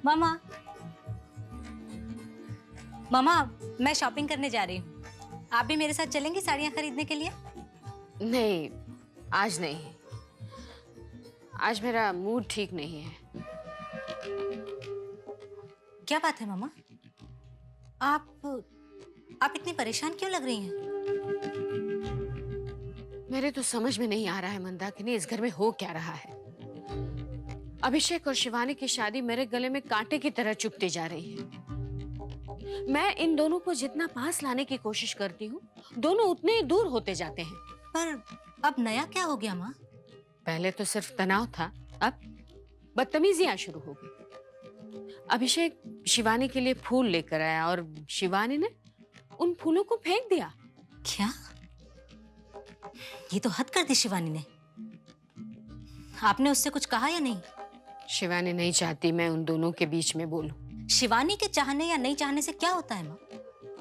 मामा, मामा, मैं शॉपिंग करने जा रही हूँ। आप भी मेरे साथ चलेंगी साड़ियाँ खरीदने के लिए? नहीं, आज नहीं। आज मेरा मूड ठीक नहीं है। क्या बात है मामा? आप इतनी परेशान क्यों लग रही हैं? मेरे तो समझ में नहीं आ रहा है मंदाकिनी, इस घर में हो क्या रहा है। अभिषेक और शिवानी की शादी मेरे गले में कांटे की तरह चुभती जा रही है। मैं इन दोनों को जितना पास लाने की कोशिश करती हूँ, दोनों उतने ही दूर होते जाते हैं। पर अब नया क्या हो गया माँ? पहले तो सिर्फ तनाव था, अब बदतमीजियां शुरू हो गई। अभिषेक शिवानी के लिए फूल लेकर आया और शिवानी ने उन फूलों को फेंक दिया। क्या? ये तो हद कर दी शिवानी ने। आपने उससे कुछ कहा या नहीं? शिवानी नहीं चाहती मैं उन दोनों के बीच में बोलूं। शिवानी के चाहने या नहीं चाहने से क्या होता है माँ?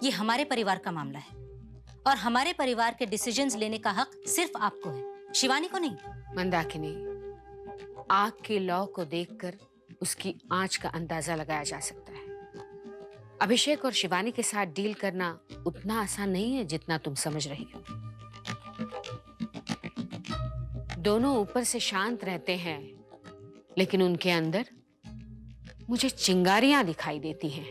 ये हमारे परिवार का मामला है और हमारे परिवार के डिसीजंस लेने का हक सिर्फ आपको है, शिवानी को नहीं। मंदाकिनी, आग की लौ को देखकर उसकी आंच का अंदाजा लगाया जा सकता है। अभिषेक और शिवानी के साथ डील करना उतना आसान नहीं है जितना तुम समझ रही हो। दोनों ऊपर से शांत रहते हैं, लेकिन उनके अंदर मुझे चिंगारियां दिखाई देती हैं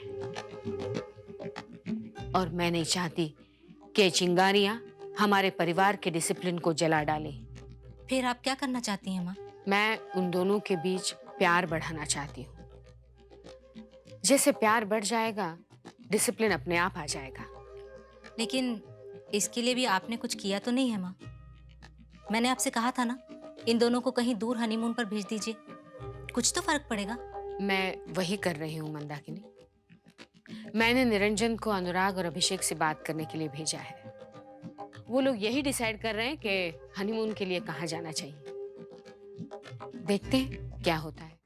और मैं नहीं चाहती कि चिंगारियां हमारे परिवार के डिसिप्लिन को जला डालें। फिर आप क्या करना चाहती हैं माँ? मैं उन दोनों के बीच प्यार बढ़ाना चाहती हूँ। जैसे प्यार बढ़ जाएगा, डिसिप्लिन अपने आप आ जाएगा। लेकिन इसके लिए भी आपने कुछ किया तो नहीं है माँ? मैंने आपसे कहा था ना, इन दोनों को कहीं दूर हनीमून पर भेज दीजिए, कुछ तो फर्क पड़ेगा। मैं वही कर रही हूँ मंदाकिनी। मैंने निरंजन को अनुराग और अभिषेक से बात करने के लिए भेजा है। वो लोग यही डिसाइड कर रहे हैं कि हनीमून के लिए कहाँ जाना चाहिए। देखते हैं क्या होता है।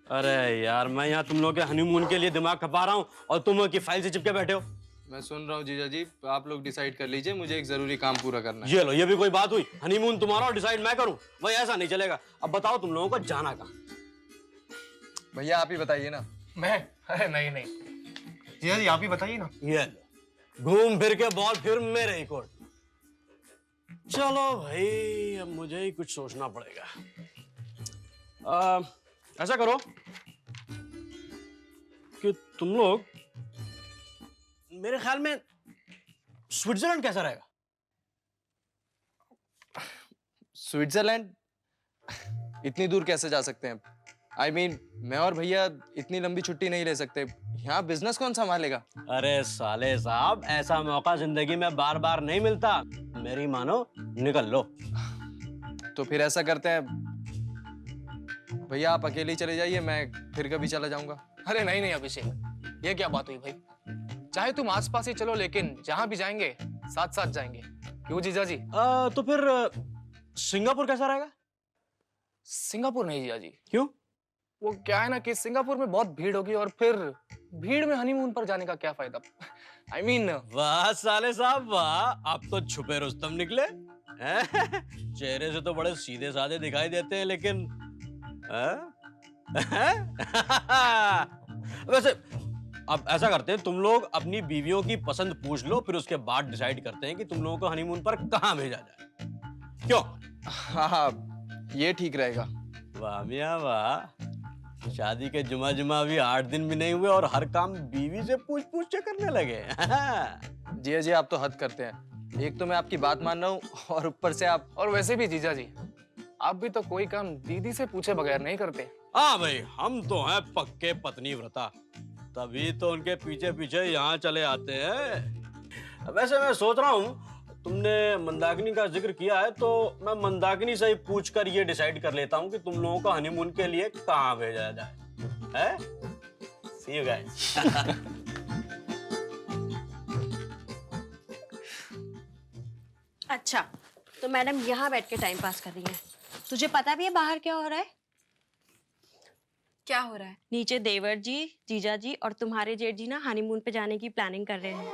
अरे यार, मैं यहाँ तुम लोग के हनीमून के लिए दिमाग खपा रहा हूँ और तुम की फाइल से चिपके बैठे हो। मैं सुन रहा हूँ जीजा जी, आप लोग डिसाइड कर लीजिए, मुझे एक जरूरी काम पूरा करना है। ये लो, ये भी कोई बात हुई? हनीमून तुम्हारा और डिसाइड मैं करूँ? भाई ऐसा नहीं चलेगा। अब बताओ तुम लोगों को जाना कहाँ? भैया आप ही बताइए ना। मैं? अरे नहीं नहीं, जीजा जी आप ही बताइए ना। ये लो, घूम फिर के बॉल फिर मेरे ही कोर्ट। चलो भाई, अब मुझे ही कुछ सोचना पड़ेगा। ऐसा करो कि तुम लोग, मेरे ख्याल में स्विट्जरलैंड कैसा रहेगा? स्विट्जरलैंड? इतनी दूर कैसे जा सकते हैं? I mean, मैं और भैया इतनी लंबी छुट्टी नहीं ले सकते। यहाँ बिजनेस कौन संभालेगा? अरे साले साहब, ऐसा मौका जिंदगी में बार बार नहीं मिलता। मेरी मानो, निकल लो। तो फिर ऐसा करते हैं, भैया आप अकेले ही चले जाइए, मैं फिर कभी चला जाऊंगा। अरे नहीं नहीं अभिषेक, ये क्या बात हुई भाई? चाहे तुम आसपास ही चलो, लेकिन जहां भी जाएंगे साथ साथ जाएंगे। क्यों जीजा जी? तो फिर सिंगापुर कैसा रहेगा? सिंगापुर नहीं जीजा जी। क्यों? वो क्या है ना कि सिंगापुर में बहुत भीड़ होगी और फिर भीड़ में हनीमून पर जाने का क्या फायदा? I mean, वाह साले साहब वाह, आप तो छुपे रुस्तम निकले। चेहरे से तो बड़े सीधे साधे दिखाई देते हैं, लेकिन वैसे अब ऐसा करते हैं, तुम लोग अपनी बीवियों की पसंद पूछ लो, फिर उसके बाद डिसाइड करते हैं कि तुम लोगों को हनीमून पर कहाँ भेजा जाए। क्यों? हाँ हाँ, ये ठीक रहेगा। वाह मियां वाह, शादी के जुमा जुमा भी 8 दिन भी नहीं हुए और हर काम बीवी से पूछ पूछ के करने लगे। जीजा जी आप तो हद करते हैं। एक तो मैं आपकी बात मान रहा हूँ और ऊपर से आप। और वैसे भी जीजा जी, आप भी तो कोई काम दीदी से पूछे बगैर नहीं करते। हाँ भाई, हम तो हैं पक्के पत्नी व्रता, तभी तो उनके पीछे पीछे यहाँ चले आते हैं। वैसे मैं सोच रहा हूँ, तुमने मंदाकिनी का जिक्र किया है, तो मैं मंदाकिनी से ही पूछ कर ये डिसाइड कर लेता हूँ कि तुम लोगों को हनीमून के लिए कहाँ भेजा जाए। हैं? See you guys. अच्छा, तो मैडम यहाँ बैठ के टाइम पास कर रही है। तुझे पता भी है बाहर क्या हो रहा है? क्या हो रहा है? नीचे देवर जी, जीजा जी और तुम्हारे जेठ जी ना हनीमून पे जाने की प्लानिंग कर रहे हैं।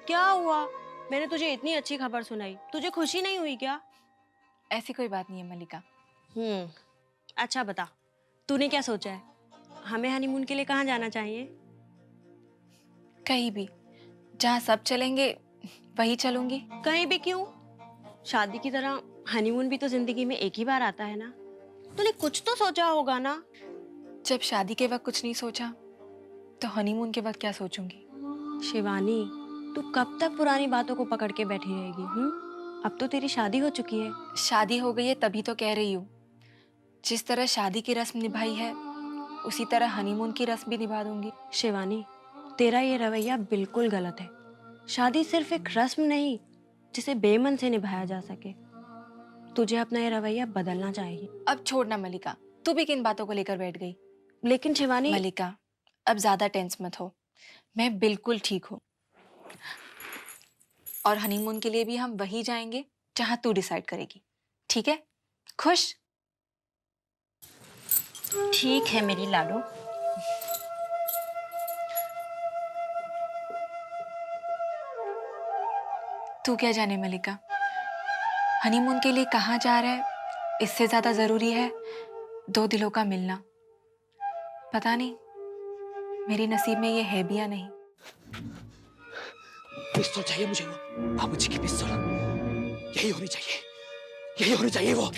क्या हुआ? मैंने तुझे इतनी अच्छी खबर सुनाई, तुझे खुशी नहीं हुई क्या? ऐसी कोई बात नहीं है मलिका। अच्छा बता, तूने क्या सोचा है? हमें हनीमून के लिए कहाँ जाना चाहिए? कहीं भी, जहाँ सब चलेंगे वही चलूंगी। कहीं भी क्यों? शादी की तरह हनीमून भी तो जिंदगी में एक ही बार आता है ना। तूने कुछ तो सोचा होगा ना। जब शादी के वक्त कुछ नहीं सोचा तो हनीमून के वक्त क्या सोचूंगी? शिवानी, तू कब तक पुरानी बातों को पकड़ के बैठी रहेगी? अब तो तेरी शादी हो चुकी है। शादी हो गई है तभी तो कह रही हूँ। जिस तरह शादी की रस्म निभाई है उसी तरह हनीमून की रस्म भी निभा दूंगी। शिवानी, तेरा ये रवैया बिल्कुल गलत है। शादी सिर्फ एक रस्म नहीं जिसे बेमन से निभाया जा सके। तुझे अपना ये रवैया बदलना चाहिए। अब छोड़ना मलिका, तू भी किन बातों को लेकर बैठ गई? लेकिन शिवानी, मलिका, अब ज्यादा टेंस मत हो, मैं बिल्कुल ठीक हूँ। और हनीमून के लिए भी हम वही जाएंगे जहाँ तू डिसाइड करेगी, ठीक है? खुश? ठीक है मेरी लाडो। तू क्या जाने मलिका, हनीमून के लिए कहाँ जा रहा है इससे ज्यादा जरूरी है दो दिलों का मिलना। पता नहीं मेरी नसीब में ये है भी या नहीं। पिस्तौल चाहिए मुझे, वो बाबूजी की पिस्तौल। यही होनी चाहिए, यही होनी चाहिए। वो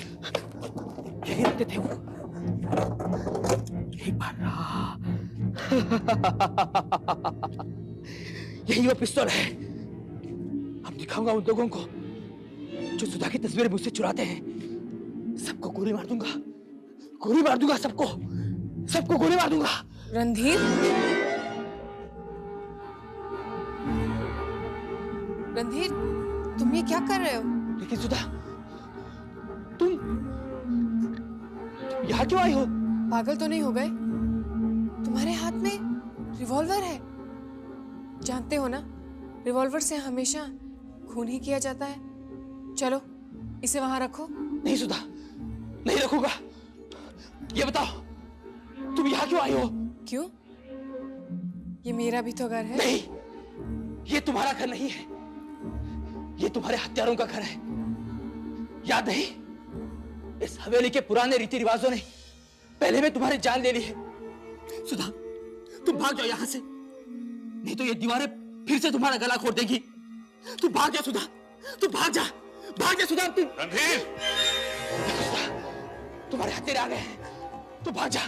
यही रखते थे वो। एक बार यही वो पिस्तौल है। अब दिखाऊंगा उन लोगों को जो सुधा की तस्वीरें मुझसे चुराते हैं। सबको गोली मार दूंगा, गोली मार दूंगा सबको, सबको गोली मार दूंगा। रणधीर, रणधीर, तुम ये क्या कर रहे हो? लेकिन सुधा, तुम यहाँ क्यों आई हो? पागल तो नहीं हो गए? तुम्हारे हाथ में रिवॉल्वर है। जानते हो ना, रिवॉल्वर से हमेशा खून ही किया जाता है। चलो इसे वहां रखो। नहीं सुधा, नहीं रखूंगा। ये बताओ, तुम यहाँ क्यों आई हो? क्यों? ये मेरा भी तो घर है। नहीं, ये तुम्हारा घर नहीं है, ये तुम्हारे हत्यारों का घर है। याद नहीं? इस हवेली के पुराने रीति रिवाजों ने पहले में तुम्हारी जान ले ली है। सुधा, तुम भाग जाओ यहाँ से, नहीं तो ये दीवारें फिर से तुम्हारा गला घोट देगी। तुम भाग जा सुधा, तुम भाग जा, भाग जा सुधा। तुम रणधीर, तुम्हारे हत्यारे आ गए हैं, तुम भाग जा,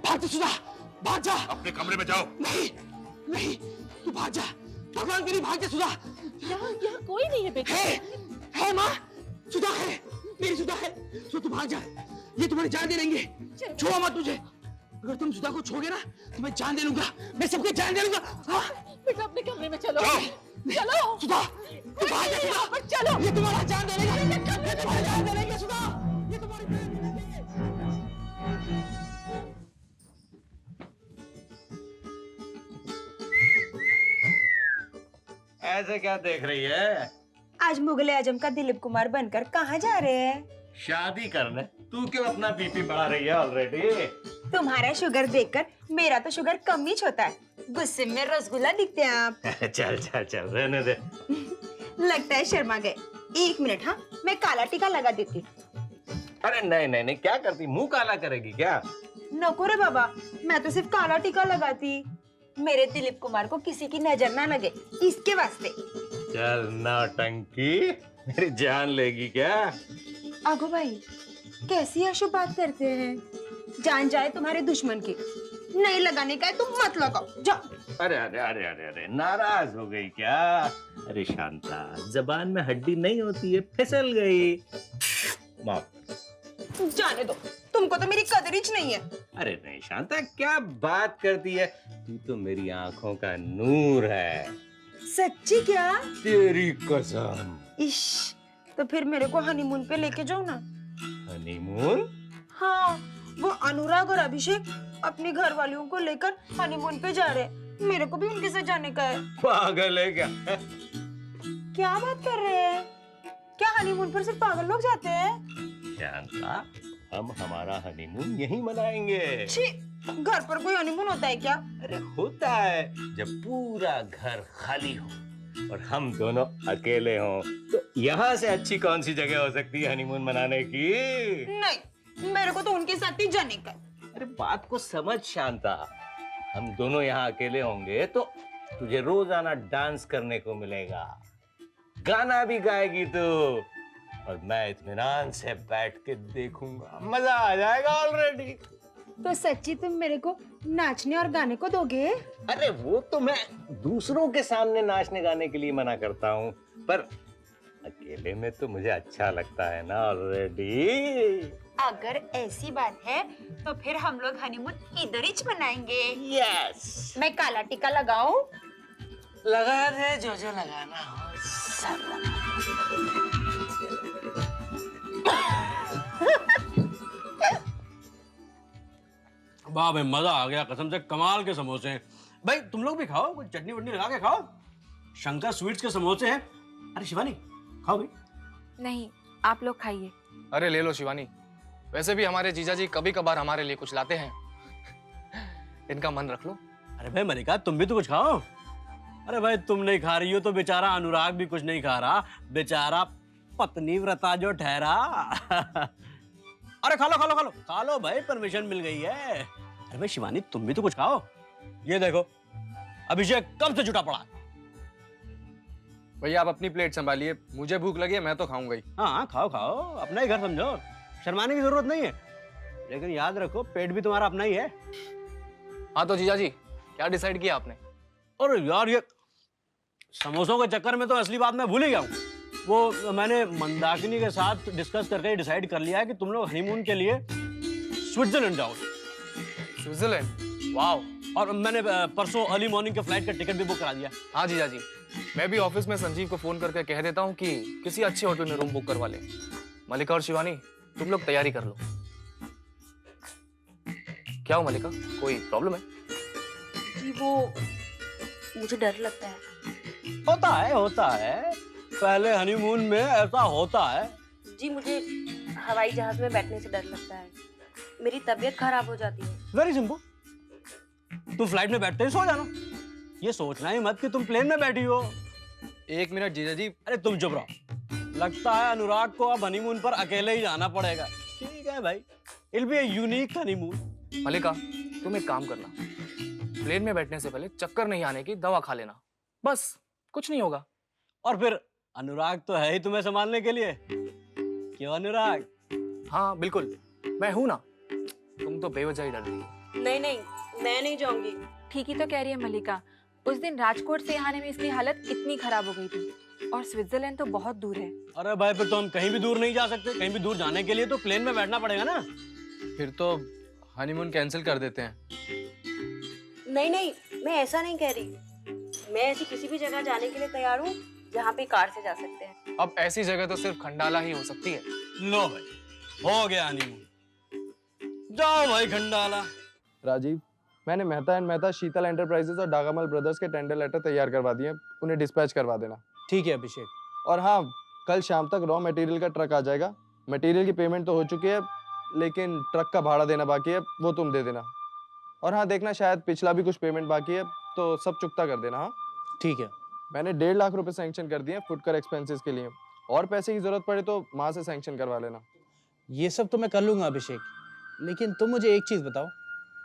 भाग जा सुधा, भाग जा। अपने कमरे में जाओ। नहीं, नहीं, तू भाग जा, भगवान के लिए भाग जा सुधा। यहाँ कोई नहीं है बेटा। है माँ, सुधा है, मेरी सुधा है। सो तू भाग जा, ये तुम्हारी जान दे देंगे। छोड़ो मत मुझे। अगर तुम सुधा को छोड़ोगे ना तो मैं जान दे लूंगा, मैं सबके जान दे लूंगा। हाँ? बेटा अपने कमरे में चलो। चलो सुधा, तू भाग जा सुधा। चलो, ये तुम्हारा जान दे देगा, ये तुम्हारी जान दे देंगे सुधा, ये तुम्हारी जान दे देंगे। ऐसे क्या देख रही है? आज मुगले आजम का दिलीप कुमार बनकर कहाँ जा रहे हैं? शादी करने। तू क्यों अपना बीपी बढ़ा रही है ऑलरेडी? तुम्हारा शुगर देखकर मेरा तो शुगर कम ही होता है। गुस्से में रसगुल्ला दिखते हैं आप। चल चल चल, रहने दे। लगता है शर्मा गए। 1 मिनट, हाँ मैं काला टीका लगा देती। अरे नहीं नहीं नहीं, क्या करती? मुंह काला करेगी क्या? नको रे बाबा, मैं तो सिर्फ काला टीका लगाती। मेरे दिलीप कुमार को किसी की नजर ना लगे, इसके वास्ते। चल नौटंकी, मेरी जान लेगी क्या? आगो भाई, कैसी अशुभ बात करते हैं। जान जाए तुम्हारे दुश्मन की। नहीं लगाने का है तुम मत लगाओ, जाओ। अरे अरे अरे अरे अरे, नाराज हो गई क्या? अरे शांता, जबान में हड्डी नहीं होती है, फिसल गई। माफ। जाने दो, तुमको तो मेरी कदर ही नहीं है। अरे नहीं शांता, क्या बात करती है? तू तो मेरी आंखों का नूर है। सच्ची क्या? तेरी कसम। इश, तो फिर मेरे को हनीमून पे लेके जाओ ना। हनीमून? हाँ, वो अनुराग और अभिषेक अपने घर वालियों को लेकर हनीमून पे जा रहे हैं। मेरे को भी उनके साथ जाने का है। पागल है क्या? क्या बात कर रहे हैं? क्या हनीमून पर सिर्फ पागल लोग जाते हैं? शांता, हम हमारा हनीमून यहीं मनाएंगे। छी, घर पर कोई हनीमून होता है क्या? अरे होता है, जब पूरा घर खाली हो, और हम दोनों अकेले हों तो यहाँ से अच्छी कौन सी जगह हो सकती है हनीमून मनाने की? नहीं, मेरे को तो उनके साथ ही जाने का। अरे बात को समझ शांता, हम दोनों यहाँ अकेले होंगे तो तुझे रोजाना डांस करने को मिलेगा, गाना भी गाएगी तू, और मैं इत्मीनान से बैठ के देखूंगा, मजा आ जाएगा ऑलरेडी। तो सच्ची तुम मेरे को नाचने और गाने को दोगे? अरे वो तो मैं दूसरों के सामने नाचने गाने के लिए मना करता हूँ, पर अकेले में तो मुझे अच्छा लगता है ना ऑलरेडी। अगर ऐसी बात है तो फिर हम लोग हनीमून इधर ही मनाएंगे। यस, मैं काला टीका लगाऊं? लगा दे जो लगाना हो सब लगा। वाह भाई, मजा आ गया कसम से, कमाल के समोसे हैं भाई। तुम लोग भी खाओ, कुछ चटनी वटनी लगा के खाओ। शंकर स्वीट्स के समोसे हैं। अरे शिवानी खाओ भाई। नहीं, आप लोग खाइए। अरे ले लो शिवानी, वैसे भी हमारे जीजा जी कभी कभार हमारे लिए कुछ लाते हैं, इनका मन रख लो। अरे भाई मलिका, तुम भी तो कुछ खाओ। अरे भाई तुम नहीं खा रही हो तो बेचारा अनुराग भी कुछ नहीं खा रहा, बेचारा पत्नी व्रता जो ठहरा। अरे खा लो खा लो खा लो खा लो भाई, परमिशन मिल गई है। अरे भाई शिवानी तुम भी तो कुछ खाओ। ये देखो अभिषेक कब से जुटा पड़ा है। भैया आप अपनी प्लेट संभालिए, मुझे भूख लगी है, मैं तो खाऊंगा ही। हाँ खाओ खाओ, अपना ही घर समझो, शर्माने की जरूरत नहीं है, लेकिन याद रखो पेट भी तुम्हारा अपना ही है। हाँ तो जीजा जी क्या डिसाइड किया आपने? और यार ये समोसों के चक्कर में तो असली बात मैं भूल ही गया हूँ। वो मैंने मंदाकिनी के साथ डिस्कस करके डिसाइड कर लिया है कि तुम लोग हनीमून के लिए स्विट्जरलैंड जाओगे। स्विट्जरलैंड? वाओ। और मैंने परसों अर्ली मॉर्निंग के फ्लाइट का टिकट भी बुक करा दिया। हाँ जीजा जी, मैं भी ऑफिस में संजीव को फोन करके कह देता हूँ कि किसी अच्छे होटल में रूम बुक करवा ले। मलिका और शिवानी तुम लोग तैयारी कर लो। क्या हो मलिका, कोई प्रॉब्लम है? जी वो मुझे डर लगता है। होता है, पहले हनीमून में ऐसा होता है। जी मुझे हवाई जहाज में बैठने से डर लगता है, मेरी तबीयत खराब हो जाती है। वेरी सिंपल, तुम फ्लाइट में बैठते ही सो जाना, ये सोचना ही मत कि तुम प्लेन में बैठी हो। एक मिनट जीजा जी। अरे तुम चुप रहो, लगता है अनुराग को अब हनीमून पर अकेले ही जाना पड़ेगा। ठीक है भाई, it be a unique honeymoon. Malika तुम एक काम करना, प्लेन में बैठने से पहले चक्कर नहीं आने की दवा खा लेना, बस कुछ नहीं होगा। और फिर अनुराग तो है ही तुम्हें संभालने के लिए। क्यों अनुराग? हाँ बिल्कुल, मैं हूं ना। तुम तो बेवजह ही डर रही हो। नहीं नहीं, मैं नहीं जाऊंगी। ठीक ही तो कह रही है मलिका, उस दिन राजकोट से यहाँ आने में इसकी हालत इतनी खराब हो गई थी, और स्विट्जरलैंड तो बहुत दूर है। अरे भाई फिर तो हम कहीं भी दूर नहीं जा सकते, कहीं भी दूर जाने के लिए तो प्लेन में बैठना पड़ेगा ना। फिर तो हनीमून कैंसिल कर देते हैं। नहीं नहीं, मैं ऐसा नहीं कह रही, मैं ऐसी किसी भी जगह जाने के लिए तैयार हूँ जहाँ पे कार से जा सकते हैं। अब ऐसी जगह तो सिर्फ खंडाला ही हो सकती है। लो भाई, हो गया हनीमून, जाओ भाई खंडाला। राजीव, मैंने Mehta and Mehta Sheetal enterprises और डागामल ब्रदर्स के टेंडर लेटर तैयार करवा दिए, उन्हें डिस्पैच करवा देना। ठीक है अभिषेक। और हाँ, कल शाम तक रॉ मटेरियल का ट्रक आ जाएगा। मटेरियल की पेमेंट तो हो चुकी है, लेकिन ट्रक का भाड़ा देना बाकी है, वो तुम दे देना। और हाँ देखना, शायद पिछला भी कुछ पेमेंट बाकी है, तो सब चुकता कर देना। हाँ ठीक है। मैंने 1.5 लाख रुपए सैंक्शन कर दिए फुटकर एक्सपेंसेस के लिए, और पैसे की जरूरत पड़े तो माँ से सैंक्शन करवा लेना। ये सब तो मैं कर लूंगा अभिषेक, लेकिन तुम मुझे एक चीज बताओ,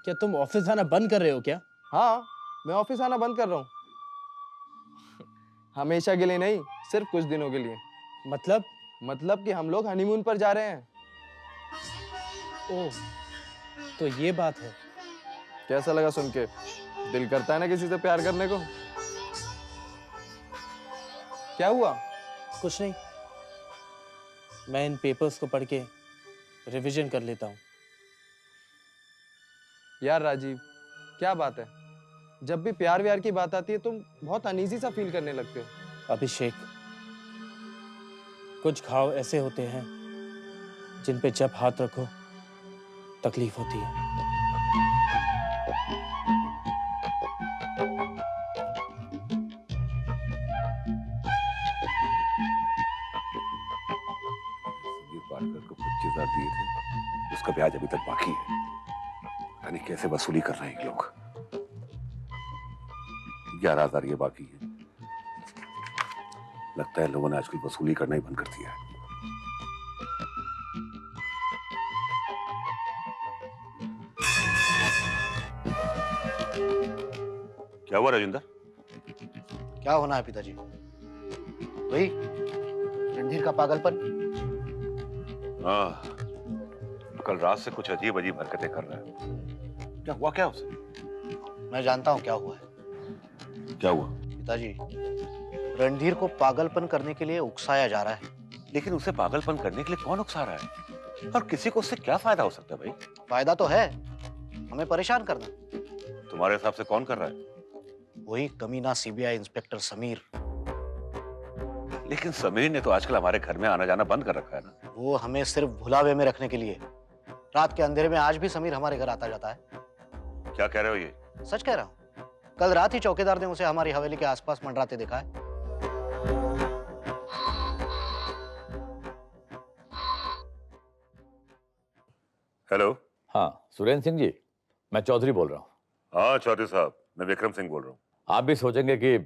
क्या तुम ऑफिस आना बंद कर रहे हो क्या? हाँ, मैं ऑफिस आना बंद कर रहा हूँ। हमेशा के लिए नहीं, सिर्फ कुछ दिनों के लिए। मतलब कि हम लोग हनीमून पर जा रहे हैं। ओह, तो ये बात है। कैसा लगा सुन के? दिल करता है ना किसी से प्यार करने को। क्या हुआ? कुछ नहीं, मैं इन पेपर्स को पढ़ के रिवीजन कर लेता हूँ। यार राजीव, क्या बात है, जब भी प्यार व्यार की बात आती है तुम बहुत अनईजी सा फील करने लगते हो। अभिषेक, कुछ घाव ऐसे होते हैं जिन पे जब हाथ रखो तकलीफ होती है। को 25,000 दिए थे, उसका ब्याज अभी तक बाकी है। यानी कैसे वसूली कर रहे हैं ये लोग। 11,000 ये बाकी है। लगता है लोगों ने आजकल वसूली करना ही बंद कर दिया है। क्या हुआ राजेंद्र? क्या होना है पिताजी? वही रणधीर का पागलपन। हाँ, कल रात से कुछ अजीब अजीब हरकतें कर रहा है। क्या हुआ क्या उसे? मैं जानता हूँ क्या हुआ है। क्या हुआ? पिताजी, रणधीर को पागलपन करने के लिए उकसाया जा रहा है। लेकिन उसे पागलपन करने के लिए कौन उकसा रहा है? और किसी को उससे क्या फायदा हो सकता है भाई? फायदा तो है, हमें परेशान करना। तुम्हारे हिसाब से कौन कर रहा है? वही कमीना सीबीआई इंस्पेक्टर समीर। लेकिन समीर ने तो आजकल हमारे घर में आना जाना बंद कर रखा है ना। वो हमें सिर्फ भुलावे में रखने के लिए। रात के अंधेरे में आज भी समीर हमारे घर आता जाता है। क्या कह रहे हो ये? सच कह रहा हूँ। कल रात ही चौकीदार ने उसे हमारी हवेली के आसपास मंडराते देखा है। हेलो। हाँ, सुरेंद्र सिंह जी, मैं चौधरी बोल रहा हूँ। हाँ चौधरी साहब, मैं विक्रम सिंह बोल रहा हूँ। आप भी सोचेंगे कि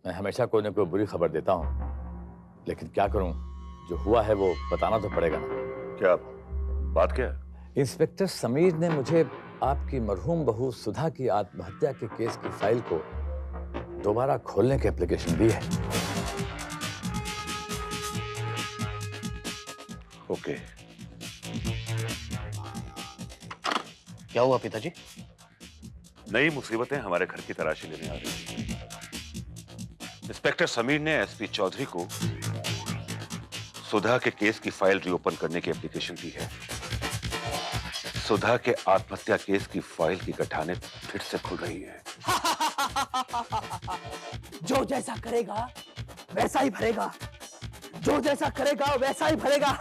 मैं हमेशा कोई ना कोई बुरी खबर देता हूँ, लेकिन क्या करूँ, जो हुआ है वो बताना तो पड़ेगा ना। क्या बात क्या है? इंस्पेक्टर समीर ने मुझे आपकी मरहूम बहू सुधा की आत्महत्या के केस की फाइल को दोबारा खोलने की एप्लीकेशन दी है। ओके। क्या हुआ पिताजी? नई मुसीबतें हमारे घर की तलाशी लेने आ रही हैं। इंस्पेक्टर समीर ने एसपी चौधरी को सुधा के केस की फाइल रीओपन करने की एप्लीकेशन दी है। सुधा के आत्महत्या केस की फाइल की गठाने फिर से खुल रही है। जो जैसा करेगा वैसा ही भरेगा, जो जैसा करेगा वैसा ही भरेगा।